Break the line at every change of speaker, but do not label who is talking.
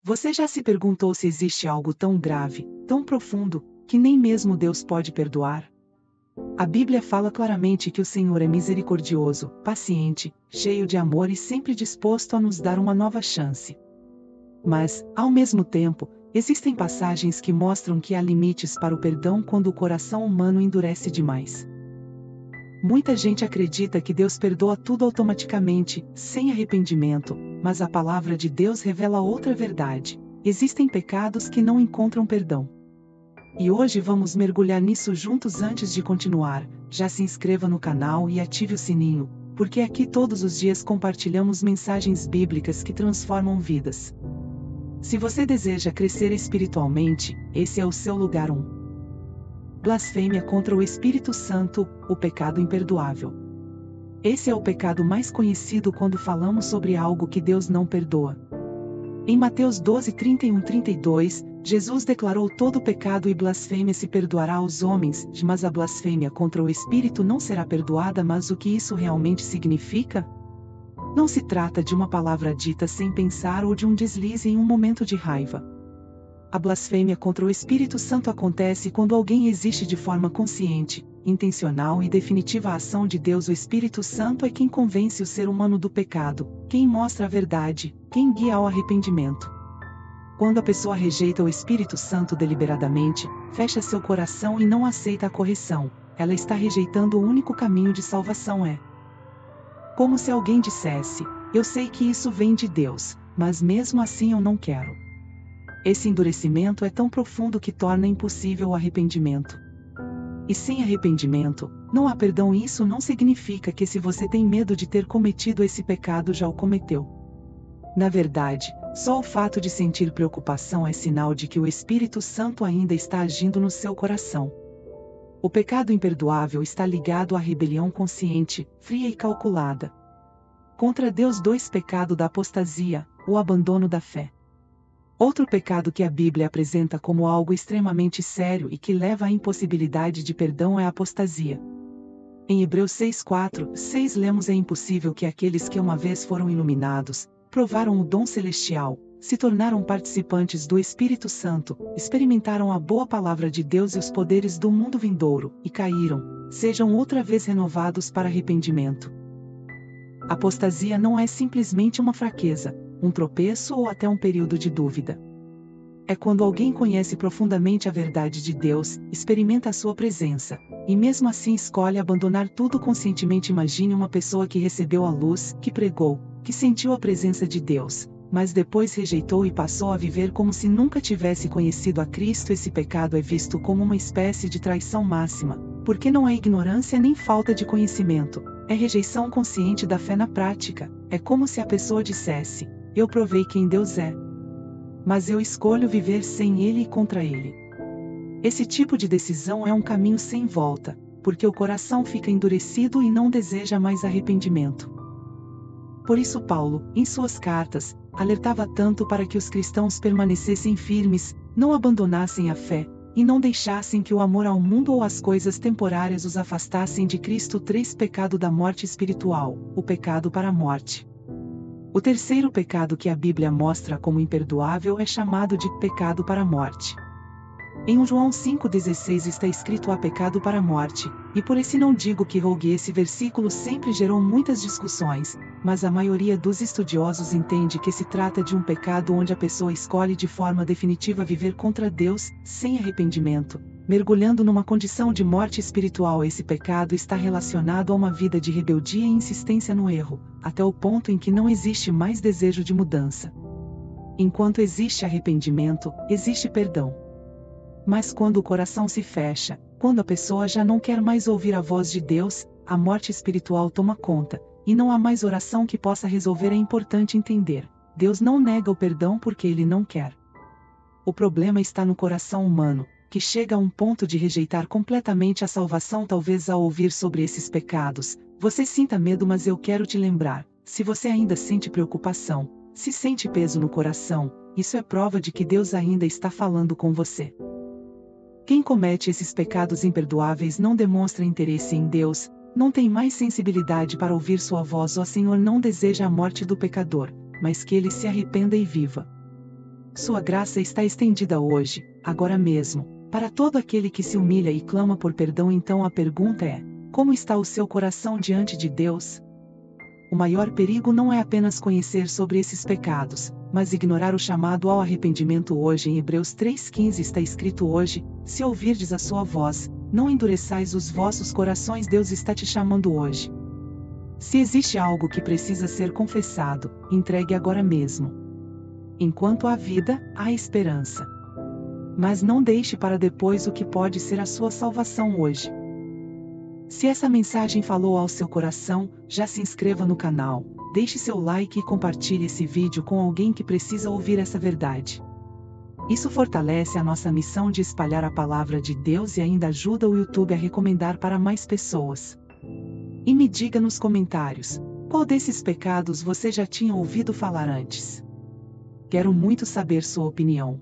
Você já se perguntou se existe algo tão grave, tão profundo, que nem mesmo Deus pode perdoar? A Bíblia fala claramente que o Senhor é misericordioso, paciente, cheio de amor e sempre disposto a nos dar uma nova chance. Mas, ao mesmo tempo, existem passagens que mostram que há limites para o perdão quando o coração humano endurece demais. Muita gente acredita que Deus perdoa tudo automaticamente, sem arrependimento, mas a palavra de Deus revela outra verdade. Existem pecados que não encontram perdão. E hoje vamos mergulhar nisso juntos. Antes de continuar, já se inscreva no canal e ative o sininho, porque aqui todos os dias compartilhamos mensagens bíblicas que transformam vidas. Se você deseja crescer espiritualmente, esse é o seu lugar. Blasfêmia contra o Espírito Santo, o pecado imperdoável. Esse é o pecado mais conhecido quando falamos sobre algo que Deus não perdoa. Em Mateus 12, 31-32, Jesus declarou: todo pecado e blasfêmia se perdoará aos homens, mas a blasfêmia contra o Espírito não será perdoada. Mas o que isso realmente significa? Não se trata de uma palavra dita sem pensar ou de um deslize em um momento de raiva. A blasfêmia contra o Espírito Santo acontece quando alguém resiste de forma consciente, intencional e definitiva à ação de Deus. O Espírito Santo é quem convence o ser humano do pecado, quem mostra a verdade, quem guia ao arrependimento. Quando a pessoa rejeita o Espírito Santo deliberadamente, fecha seu coração e não aceita a correção, ela está rejeitando o único caminho de salvação. É como se alguém dissesse: eu sei que isso vem de Deus, mas mesmo assim eu não quero. Esse endurecimento é tão profundo que torna impossível o arrependimento. E sem arrependimento, não há perdão. Isso não significa que se você tem medo de ter cometido esse pecado já o cometeu. Na verdade, só o fato de sentir preocupação é sinal de que o Espírito Santo ainda está agindo no seu coração. O pecado imperdoável está ligado à rebelião consciente, fria e calculada contra Deus. 2. Pecado da apostasia, o abandono da fé. Outro pecado que a Bíblia apresenta como algo extremamente sério e que leva à impossibilidade de perdão é a apostasia. Em Hebreus 6:4-6 lemos: é impossível que aqueles que uma vez foram iluminados, provaram o dom celestial, se tornaram participantes do Espírito Santo, experimentaram a boa palavra de Deus e os poderes do mundo vindouro, e caíram, sejam outra vez renovados para arrependimento. Apostasia não é simplesmente uma fraqueza, um tropeço ou até um período de dúvida. É quando alguém conhece profundamente a verdade de Deus, experimenta a sua presença, e mesmo assim escolhe abandonar tudo conscientemente. Imagine uma pessoa que recebeu a luz, que pregou, que sentiu a presença de Deus, mas depois rejeitou e passou a viver como se nunca tivesse conhecido a Cristo. Esse pecado é visto como uma espécie de traição máxima, porque não é ignorância nem falta de conhecimento, é rejeição consciente da fé na prática. É como se a pessoa dissesse: eu provei quem Deus é, mas eu escolho viver sem Ele e contra Ele. Esse tipo de decisão é um caminho sem volta, porque o coração fica endurecido e não deseja mais arrependimento. Por isso Paulo, em suas cartas, alertava tanto para que os cristãos permanecessem firmes, não abandonassem a fé, e não deixassem que o amor ao mundo ou às coisas temporárias os afastassem de Cristo. 3. Pecado da morte espiritual, o pecado para a morte. O terceiro pecado que a Bíblia mostra como imperdoável é chamado de pecado para a morte. Em João 5,16 está escrito: há pecado para a morte, e por esse não digo que rogue. Esse versículo sempre gerou muitas discussões, mas a maioria dos estudiosos entende que se trata de um pecado onde a pessoa escolhe de forma definitiva viver contra Deus, sem arrependimento, mergulhando numa condição de morte espiritual. Esse pecado está relacionado a uma vida de rebeldia e insistência no erro, até o ponto em que não existe mais desejo de mudança. Enquanto existe arrependimento, existe perdão. Mas quando o coração se fecha, quando a pessoa já não quer mais ouvir a voz de Deus, a morte espiritual toma conta, e não há mais oração que possa resolver. É importante entender: Deus não nega o perdão porque Ele não quer. O problema está no coração humano, que chega a um ponto de rejeitar completamente a salvação. Talvez ao ouvir sobre esses pecados, você sinta medo, mas eu quero te lembrar: se você ainda sente preocupação, se sente peso no coração, isso é prova de que Deus ainda está falando com você. Quem comete esses pecados imperdoáveis não demonstra interesse em Deus, não tem mais sensibilidade para ouvir sua voz. O Senhor não deseja a morte do pecador, mas que ele se arrependa e viva. Sua graça está estendida hoje, agora mesmo, para todo aquele que se humilha e clama por perdão. Então a pergunta é: como está o seu coração diante de Deus? O maior perigo não é apenas conhecer sobre esses pecados, mas ignorar o chamado ao arrependimento. Hoje em Hebreus 3,15 está escrito: hoje, se ouvirdes a sua voz, não endureçais os vossos corações. Deus está te chamando hoje. Se existe algo que precisa ser confessado, entregue agora mesmo. Enquanto há vida, há esperança. Mas não deixe para depois o que pode ser a sua salvação hoje. Se essa mensagem falou ao seu coração, já se inscreva no canal, deixe seu like e compartilhe esse vídeo com alguém que precisa ouvir essa verdade. Isso fortalece a nossa missão de espalhar a palavra de Deus e ainda ajuda o YouTube a recomendar para mais pessoas. E me diga nos comentários, qual desses pecados você já tinha ouvido falar antes? Quero muito saber sua opinião.